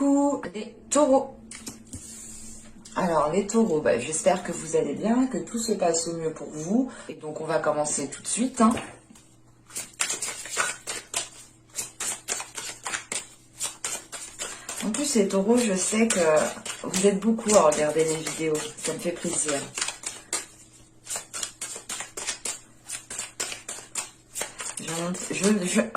coucou les taureaux. Alors les taureaux, j'espère que vous allez bien, que tout se passe au mieux pour vous. Et donc on va commencer tout de suite. En plus les taureaux, je sais que vous êtes beaucoup à regarder les vidéos, ça me fait plaisir.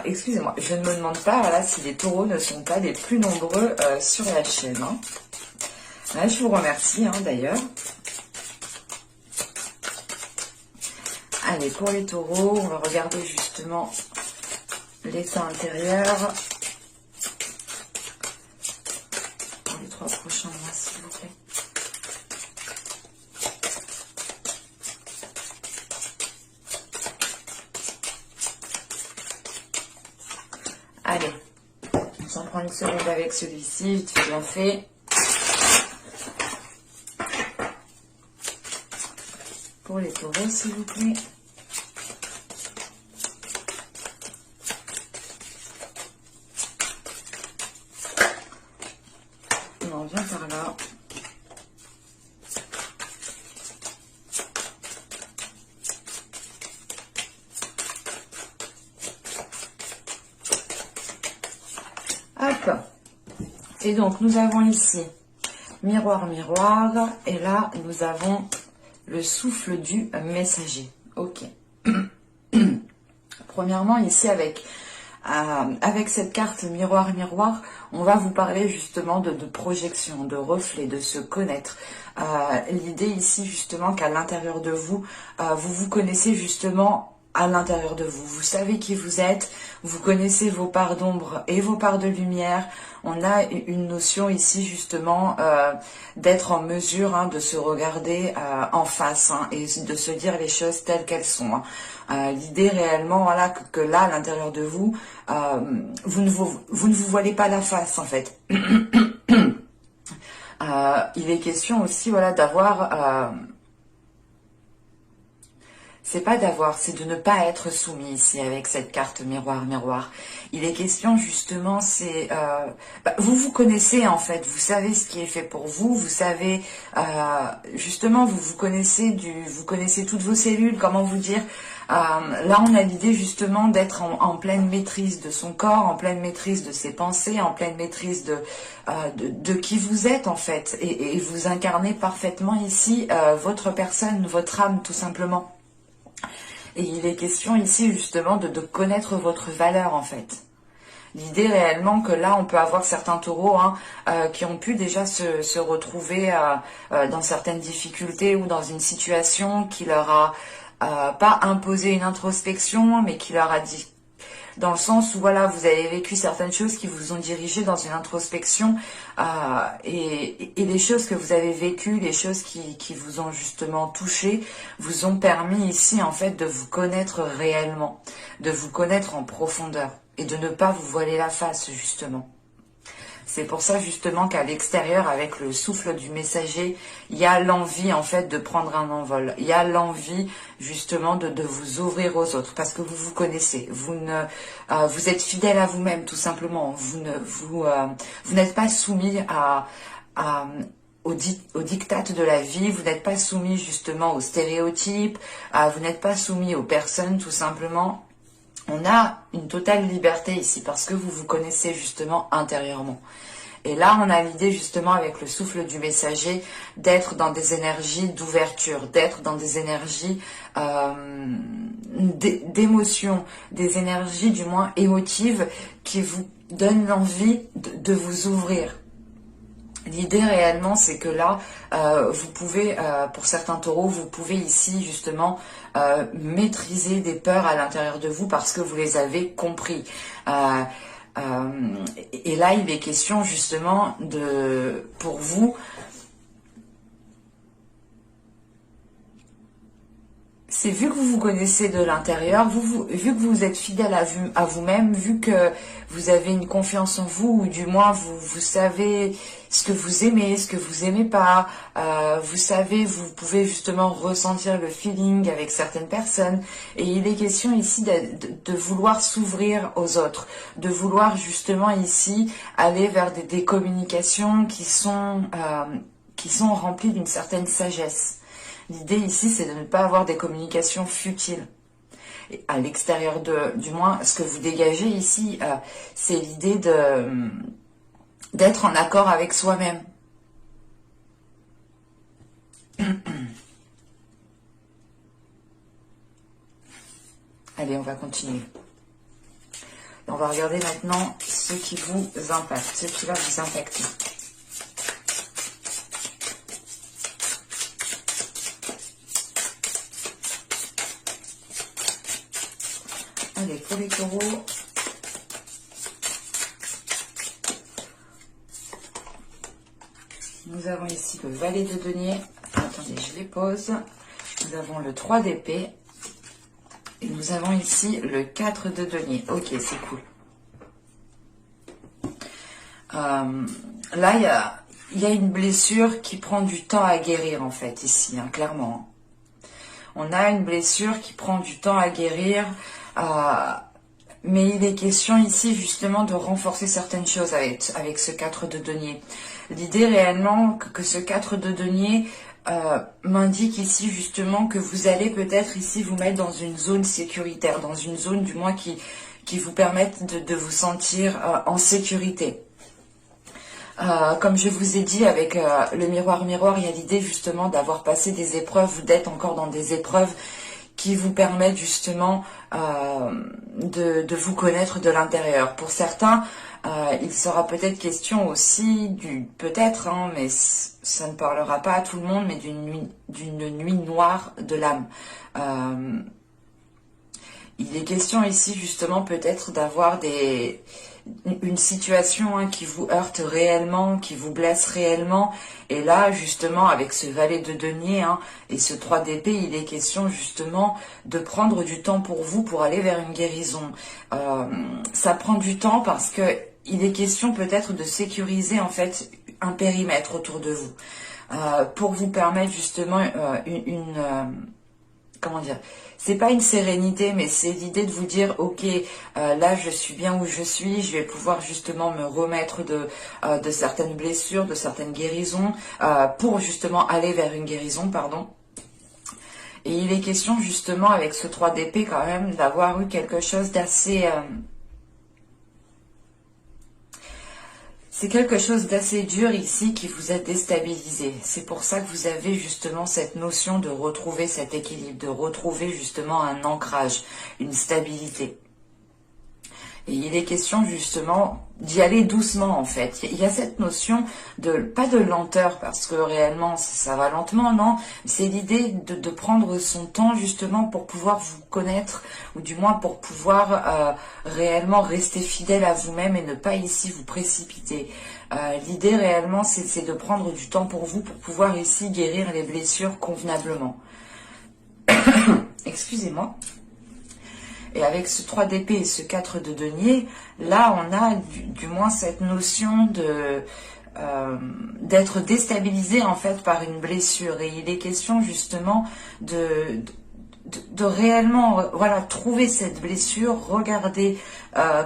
Excusez-moi, je ne me demande pas là, si les taureaux ne sont pas les plus nombreux sur la chaîne. Là, je vous remercie d'ailleurs. Allez, pour les taureaux, on va regarder justement l'état intérieur. Pour les 3 prochains mois, s'il vous plaît. Allez, on s'en prend une seconde avec celui-ci, vite fait bien fait. Pour les taureaux, s'il vous plaît. On en vient par là. Hop. Et donc, nous avons ici miroir, miroir. Et là, nous avons le souffle du messager. Ok. Premièrement, ici, avec cette carte miroir, miroir, on va vous parler justement de projection, de reflet, de se connaître. L'idée ici, justement, qu'à l'intérieur de vous, vous vous connaissez justement à l'intérieur de vous. Vous savez qui vous êtes, vous connaissez vos parts d'ombre et vos parts de lumière. On a une notion ici justement d'être en mesure de se regarder en face et de se dire les choses telles qu'elles sont. L'idée réellement, voilà, que là, à l'intérieur de vous, vous ne vous voilez pas la face en fait. Il est question aussi, voilà, d'avoir... c'est pas d'avoir, c'est de ne pas être soumis ici avec cette carte miroir, miroir. Il est question justement, c'est... vous vous connaissez en fait, vous savez ce qui est fait pour vous, vous savez... justement, vous connaissez vous connaissez toutes vos cellules, comment vous dire. Là, on a l'idée justement d'être en pleine maîtrise de son corps, en pleine maîtrise de ses pensées, en pleine maîtrise de qui vous êtes en fait. Et vous incarnez parfaitement ici votre personne, votre âme tout simplement. Et il est question ici justement de connaître votre valeur en fait. L'idée réellement que là on peut avoir certains taureaux qui ont pu déjà se retrouver dans certaines difficultés ou dans une situation qui leur a pas imposé une introspection mais qui leur a dit, dans le sens où voilà, vous avez vécu certaines choses qui vous ont dirigé dans une introspection et les choses que vous avez vécues, les choses qui vous ont justement touché, vous ont permis ici en fait de vous connaître réellement, de vous connaître en profondeur et de ne pas vous voiler la face justement. C'est pour ça justement qu'à l'extérieur, avec le souffle du messager, il y a l'envie en fait de prendre un envol. Il y a l'envie justement de vous ouvrir aux autres parce que vous vous connaissez. Vous êtes fidèle à vous-même tout simplement. Vous n'êtes pas soumis aux diktats de la vie. Vous n'êtes pas soumis justement aux stéréotypes. Vous n'êtes pas soumis aux personnes tout simplement. On a une totale liberté ici parce que vous vous connaissez justement intérieurement. Et là, on a l'idée justement avec le souffle du messager d'être dans des énergies d'ouverture, d'être dans des énergies d'émotion, des énergies du moins émotives qui vous donnent l'envie de vous ouvrir. L'idée réellement, c'est que là, vous pouvez, pour certains taureaux, vous pouvez ici justement maîtriser des peurs à l'intérieur de vous parce que vous les avez compris. Et là, il est question justement pour vous, c'est vu que vous vous connaissez de l'intérieur, vu que vous êtes fidèle à vous-même, vu que vous avez une confiance en vous, ou du moins vous savez ce que vous aimez, ce que vous aimez pas, vous savez, vous pouvez justement ressentir le feeling avec certaines personnes. Et il est question ici de vouloir s'ouvrir aux autres, de vouloir justement ici aller vers des communications qui sont remplies d'une certaine sagesse. L'idée ici, c'est de ne pas avoir des communications futiles. Et à l'extérieur du moins, ce que vous dégagez ici, c'est l'idée d'être en accord avec soi-même. Allez, on va continuer. Et on va regarder maintenant ce qui vous impacte, ce qui va vous impacter. Allez, pour les taureaux, nous avons ici le valet de denier. Attendez, je les pose. Nous avons le 3 d'épée. Et nous avons ici le 4 de denier. Ok, c'est cool. Là, il y a une blessure qui prend du temps à guérir, en fait, ici, hein, clairement. On a une blessure qui prend du temps à guérir. Mais il est question ici justement de renforcer certaines choses avec ce 4 de denier. L'idée réellement que ce 4 de denier m'indique ici justement que vous allez peut-être ici vous mettre dans une zone sécuritaire, dans une zone du moins qui vous permette de vous sentir en sécurité. Comme je vous ai dit avec le miroir, il y a l'idée justement d'avoir passé des épreuves ou d'être encore dans des épreuves qui vous permettent justement de vous connaître de l'intérieur. Pour certains, il sera peut-être question aussi peut-être, hein, mais ça ne parlera pas à tout le monde, mais d'une nuit noire de l'âme. Il est question ici justement peut-être d'avoir une situation hein, qui vous heurte réellement, qui vous blesse réellement. Et là, justement, avec ce valet de denier hein, et ce 3 d'épée, il est question justement de prendre du temps pour vous, pour aller vers une guérison. Ça prend du temps parce que il est question peut-être de sécuriser en fait un périmètre autour de vous. Pour vous permettre justement comment dire, c'est pas une sérénité, mais c'est l'idée de vous dire, ok, là je suis bien où je suis, je vais pouvoir justement me remettre de certaines blessures, de certaines guérisons, pour justement aller vers une guérison, pardon. Et il est question justement avec ce 3 d'épée quand même d'avoir eu quelque chose d'assez... c'est quelque chose d'assez dur ici qui vous a déstabilisé. C'est pour ça que vous avez justement cette notion de retrouver cet équilibre, de retrouver justement un ancrage, une stabilité. Et il est question justement d'y aller doucement en fait. Il y a cette notion pas de lenteur parce que réellement ça va lentement, non. C'est l'idée de prendre son temps justement pour pouvoir vous connaître ou du moins pour pouvoir réellement rester fidèle à vous-même et ne pas ici vous précipiter. L'idée réellement c'est de prendre du temps pour vous pour pouvoir ici guérir les blessures convenablement. Excusez-moi. Et avec ce 3 d'épée et ce 4 de denier, là on a du moins cette notion d'être déstabilisé en fait par une blessure. Et il est question justement de réellement voilà, trouver cette blessure, regarder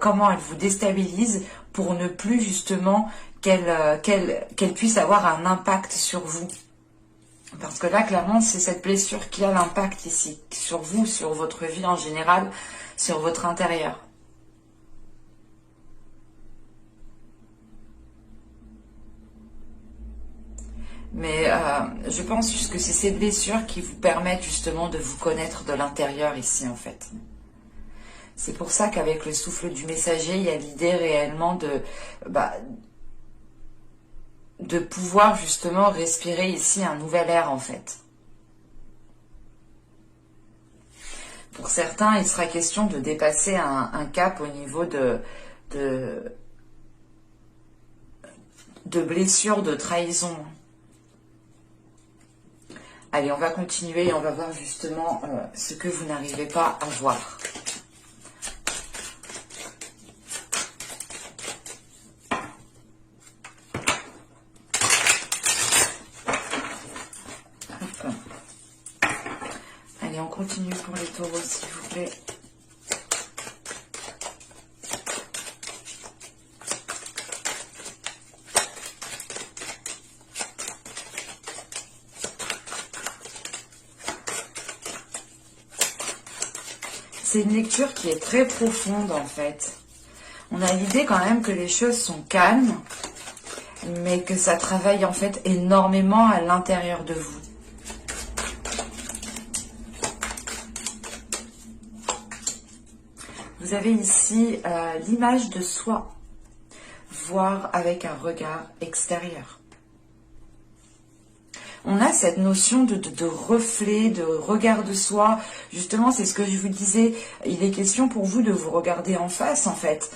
comment elle vous déstabilise pour ne plus justement qu'elle puisse avoir un impact sur vous. Parce que là, clairement, c'est cette blessure qui a l'impact ici, sur vous, sur votre vie en général, sur votre intérieur. Mais je pense juste que c'est ces blessures qui vous permettent justement de vous connaître de l'intérieur ici, en fait. C'est pour ça qu'avec le souffle du messager, il y a l'idée réellement de pouvoir justement respirer ici un nouvel air en fait. Pour certains, il sera question de dépasser un cap au niveau de blessures, de trahison. Allez, on va continuer et on va voir justement ce que vous n'arrivez pas à voir. Hop. Allez, on continue pour les taureaux, s'il vous plaît. C'est une lecture qui est très profonde en fait. On a l'idée quand même que les choses sont calmes, mais que ça travaille en fait énormément à l'intérieur de vous. Vous avez ici l'image de soi, voir avec un regard extérieur. On a cette notion de reflet, de regard de soi. Justement, c'est ce que je vous disais. Il est question pour vous de vous regarder en face, en fait.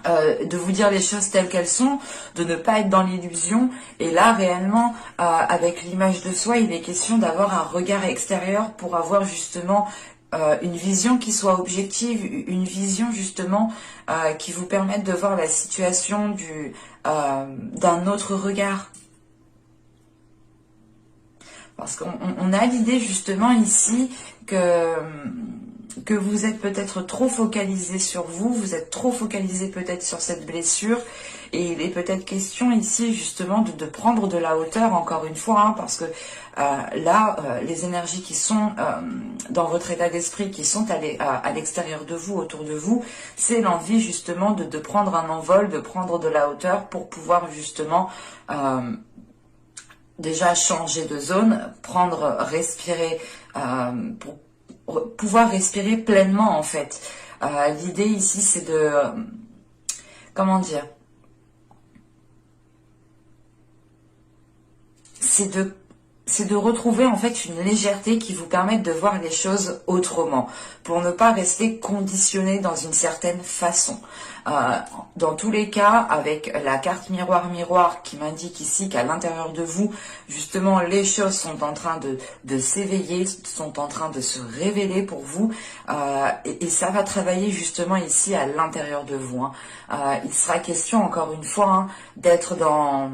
De vous dire les choses telles qu'elles sont, de ne pas être dans l'illusion. Et là, réellement, avec l'image de soi, il est question d'avoir un regard extérieur pour avoir justement une vision qui soit objective, une vision justement qui vous permette de voir la situation d'un autre regard. Parce qu'on a l'idée justement ici que vous êtes peut-être trop focalisé sur vous, vous êtes trop focalisé peut-être sur cette blessure, et il est peut-être question ici justement de prendre de la hauteur encore une fois, hein, parce que là, les énergies qui sont dans votre état d'esprit, qui sont à l'extérieur de vous, autour de vous, c'est l'envie justement de prendre un envol, de prendre de la hauteur pour pouvoir justement... déjà changer de zone, respirer, pour pouvoir respirer pleinement en fait. L'idée ici c'est de, comment dire, c'est de retrouver en fait une légèreté qui vous permette de voir les choses autrement, pour ne pas rester conditionné dans une certaine façon. Dans tous les cas, avec la carte miroir qui m'indique ici qu'à l'intérieur de vous, justement, les choses sont en train de s'éveiller, sont en train de se révéler pour vous, et ça va travailler justement ici à l'intérieur de vous. Hein. Il sera question, encore une fois, hein, d'être dans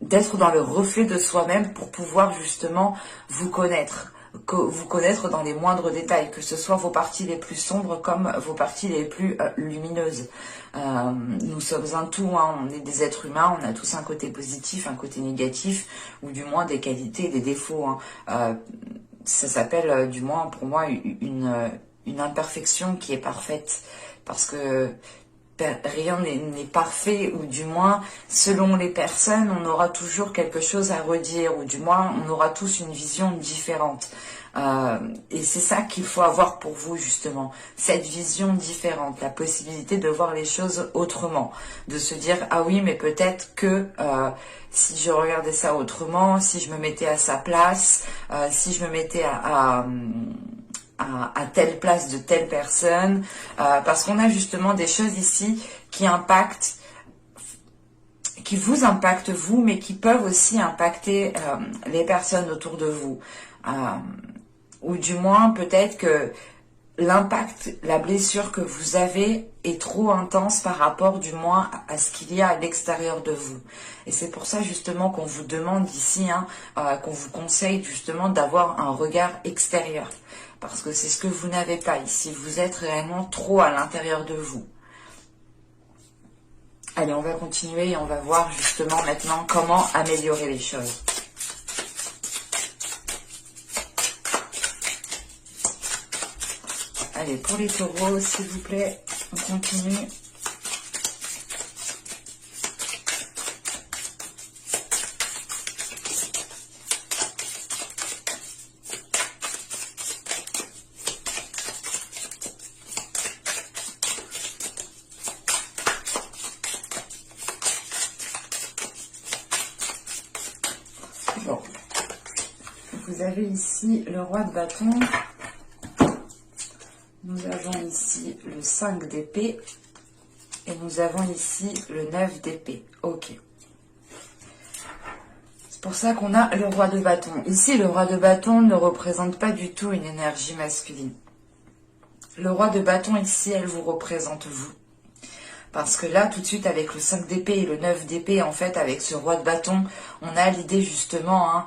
le reflet de soi-même pour pouvoir justement vous connaître dans les moindres détails, que ce soit vos parties les plus sombres comme vos parties les plus lumineuses. Nous sommes un tout, hein, on est des êtres humains, on a tous un côté positif, un côté négatif, ou du moins des qualités et des défauts. Hein. Ça s'appelle, du moins pour moi, une imperfection qui est parfaite, parce que rien n'est parfait, ou du moins, selon les personnes, on aura toujours quelque chose à redire, ou du moins, on aura tous une vision différente. Et c'est ça qu'il faut avoir pour vous, justement, cette vision différente, la possibilité de voir les choses autrement, de se dire, ah oui, mais peut-être que si je regardais ça autrement, si je me mettais à sa place, si je me mettais à telle place de telle personne, parce qu'on a justement des choses ici qui vous impactent vous, mais qui peuvent aussi impacter les personnes autour de vous. Ou du moins, peut-être que l'impact, la blessure que vous avez est trop intense par rapport du moins à ce qu'il y a à l'extérieur de vous. Et c'est pour ça justement qu'on vous demande ici, hein, qu'on vous conseille justement d'avoir un regard extérieur. Parce que c'est ce que vous n'avez pas ici. Vous êtes réellement trop à l'intérieur de vous. Allez, on va continuer et on va voir justement maintenant comment améliorer les choses. Allez, pour les taureaux, s'il vous plaît, on continue. Bon, vous avez ici le roi de bâton. Nous avons ici le 5 d'épée et nous avons ici le 9 d'épée. Ok. pour ça qu'on a le roi de bâton. Ici, le roi de bâton ne représente pas du tout une énergie masculine. Le roi de bâton, ici, elle vous représente vous. Parce que là, tout de suite, avec le 5 d'épée et le 9 d'épée, en fait, avec ce roi de bâton, on a l'idée justement,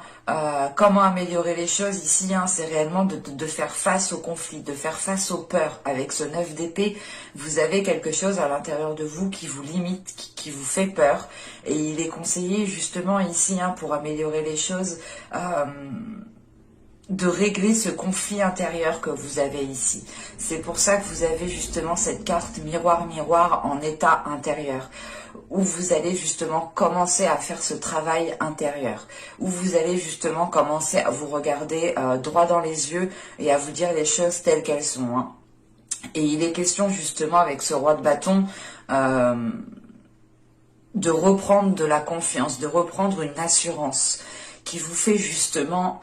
comment améliorer les choses ici, c'est réellement de faire face au conflit, de faire face aux peurs. Avec ce 9 d'épée, vous avez quelque chose à l'intérieur de vous qui vous limite, qui vous fait peur. Et il est conseillé justement ici, pour améliorer les choses, de régler ce conflit intérieur que vous avez ici. C'est pour ça que vous avez justement cette carte miroir en état intérieur, où vous allez justement commencer à faire ce travail intérieur, où vous allez justement commencer à vous regarder droit dans les yeux et à vous dire les choses telles qu'elles sont. Et il est question justement avec ce roi de bâton de reprendre de la confiance, de reprendre une assurance qui vous fait justement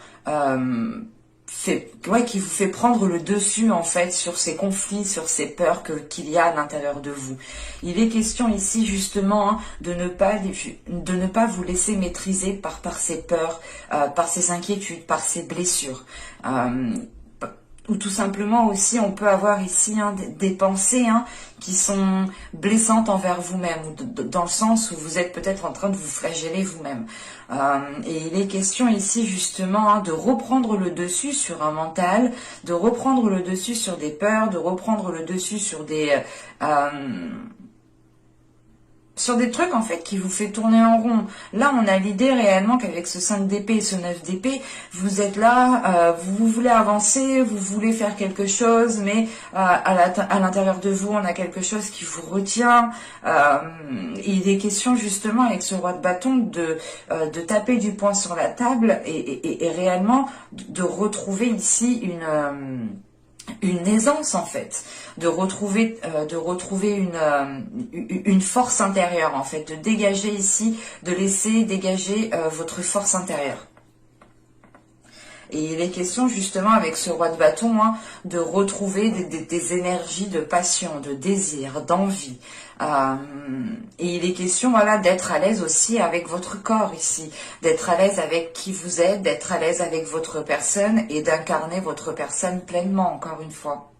qui vous fait prendre le dessus en fait sur ces conflits, sur ces peurs qu'il y a à l'intérieur de vous. Il est question ici justement de ne pas vous laisser maîtriser par ces peurs, par ces inquiétudes, par ces blessures. Ou tout simplement aussi, on peut avoir ici des pensées qui sont blessantes envers vous-même, ou dans le sens où vous êtes peut-être en train de vous flageller vous-même. Et il est question ici justement de reprendre le dessus sur un mental, de reprendre le dessus sur des peurs, de reprendre le dessus sur des trucs en fait qui vous fait tourner en rond. Là on a l'idée réellement qu'avec ce 5 d'épée et ce 9 d'épée, vous êtes là, vous voulez avancer, vous voulez faire quelque chose, mais à l'intérieur de vous on a quelque chose qui vous retient. Il est question justement avec ce roi de bâton de taper du poing sur la table et réellement de retrouver ici une aisance en fait, de retrouver une force intérieure en fait, de dégager ici, de laisser dégager votre force intérieure. Et il est question justement avec ce roi de bâton de retrouver des énergies de passion, de désir, d'envie. Et il est question d'être à l'aise aussi avec votre corps ici, d'être à l'aise avec qui vous êtes, d'être à l'aise avec votre personne et d'incarner votre personne pleinement, encore une fois.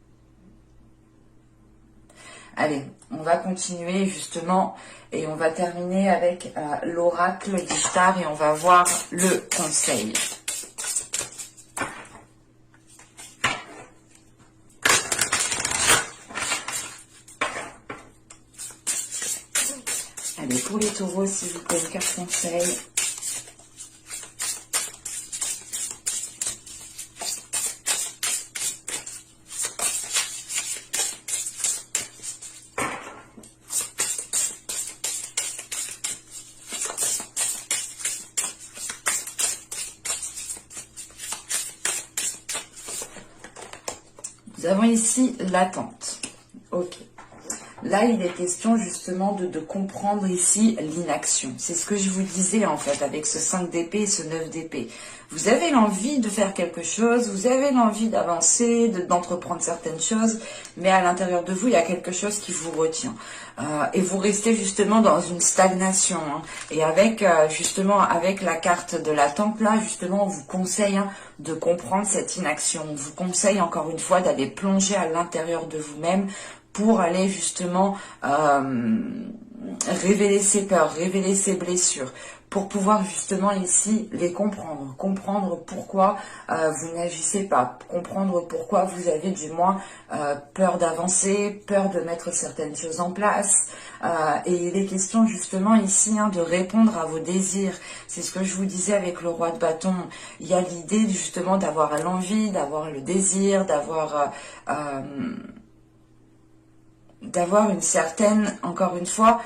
Allez, on va continuer justement et on va terminer avec l'oracle d'Ishtar et on va voir le conseil. Allez, pour les taureaux, s'il vous plaît, une carte conseil. Nous avons ici l'attente. Ok. Là, il est question justement de comprendre ici l'inaction. C'est ce que je vous disais en fait avec ce 5 d'épée et ce 9 d'épée. Vous avez l'envie de faire quelque chose, vous avez l'envie d'avancer, d'entreprendre certaines choses, mais à l'intérieur de vous, il y a quelque chose qui vous retient. Et vous restez justement dans une stagnation. Et avec justement avec la carte de l'attente, là, justement, on vous conseille de comprendre cette inaction. On vous conseille encore une fois d'aller plonger à l'intérieur de vous-même pour aller justement révéler ses peurs, révéler ses blessures, pour pouvoir justement ici les comprendre pourquoi vous n'agissez pas, comprendre pourquoi vous avez du moins peur d'avancer, peur de mettre certaines choses en place. Et il est question justement ici de répondre à vos désirs. C'est ce que je vous disais avec le roi de bâton. Il y a l'idée justement d'avoir l'envie, d'avoir le désir, d'avoir une certaine, encore une fois,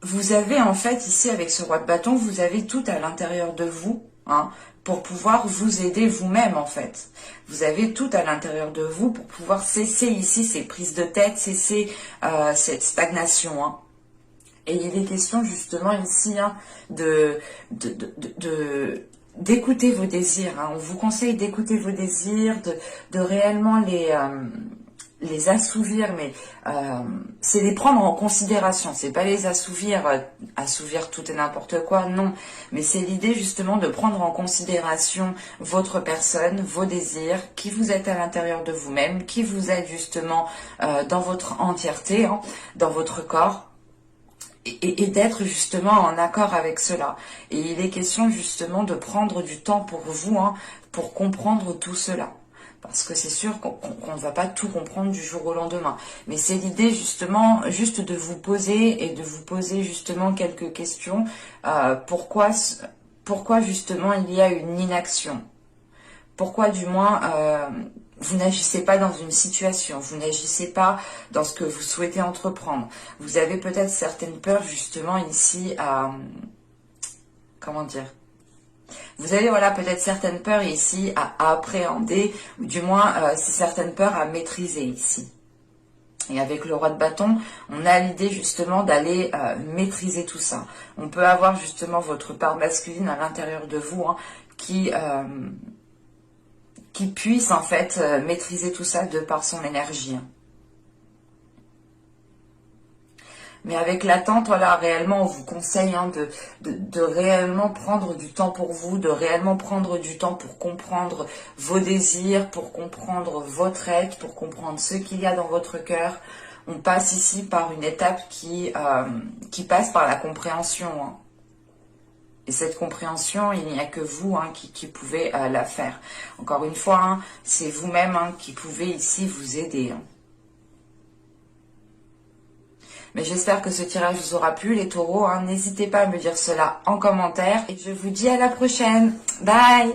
vous avez en fait ici avec ce roi de bâton, vous avez tout à l'intérieur de vous pour pouvoir vous aider vous-même en fait. Vous avez tout à l'intérieur de vous pour pouvoir cesser ici ces prises de tête, cesser cette stagnation. Et il est question justement ici d'écouter vos désirs. On vous conseille d'écouter vos désirs, de réellement les assouvir, mais c'est les prendre en considération. C'est pas les assouvir, assouvir tout et n'importe quoi, non. Mais c'est l'idée justement de prendre en considération votre personne, vos désirs, qui vous êtes à l'intérieur de vous-même, qui vous êtes justement dans votre entièreté, hein, dans votre corps. Et d'être justement en accord avec cela. Et il est question justement de prendre du temps pour vous, hein, pour comprendre tout cela. Parce que c'est sûr qu'on ne va pas tout comprendre du jour au lendemain. Mais c'est l'idée justement juste de vous poser et de vous poser justement quelques questions. Pourquoi justement il y a une inaction? Pourquoi du moins vous n'agissez pas dans une situation, vous n'agissez pas dans ce que vous souhaitez entreprendre. Vous avez peut-être certaines peurs justement ici à... Comment dire? Vous avez voilà peut-être certaines peurs ici à appréhender, ou du moins c'est certaines peurs à maîtriser ici. Et avec le roi de bâton, on a l'idée justement d'aller maîtriser tout ça. On peut avoir justement votre part masculine à l'intérieur de vous, hein, qui puisse en fait maîtriser tout ça de par son énergie. Mais avec l'attente, voilà, réellement, on vous conseille hein, de réellement prendre du temps pour vous, de réellement prendre du temps pour comprendre vos désirs, pour comprendre votre être, pour comprendre ce qu'il y a dans votre cœur. On passe ici par une étape qui passe par la compréhension. Hein. Et cette compréhension, il n'y a que vous hein, qui pouvez la faire. Encore une fois, hein, c'est vous-même hein, qui pouvez ici vous aider. Hein. Mais j'espère que ce tirage vous aura plu, les taureaux. Hein. N'hésitez pas à me dire cela en commentaire. Et je vous dis à la prochaine. Bye!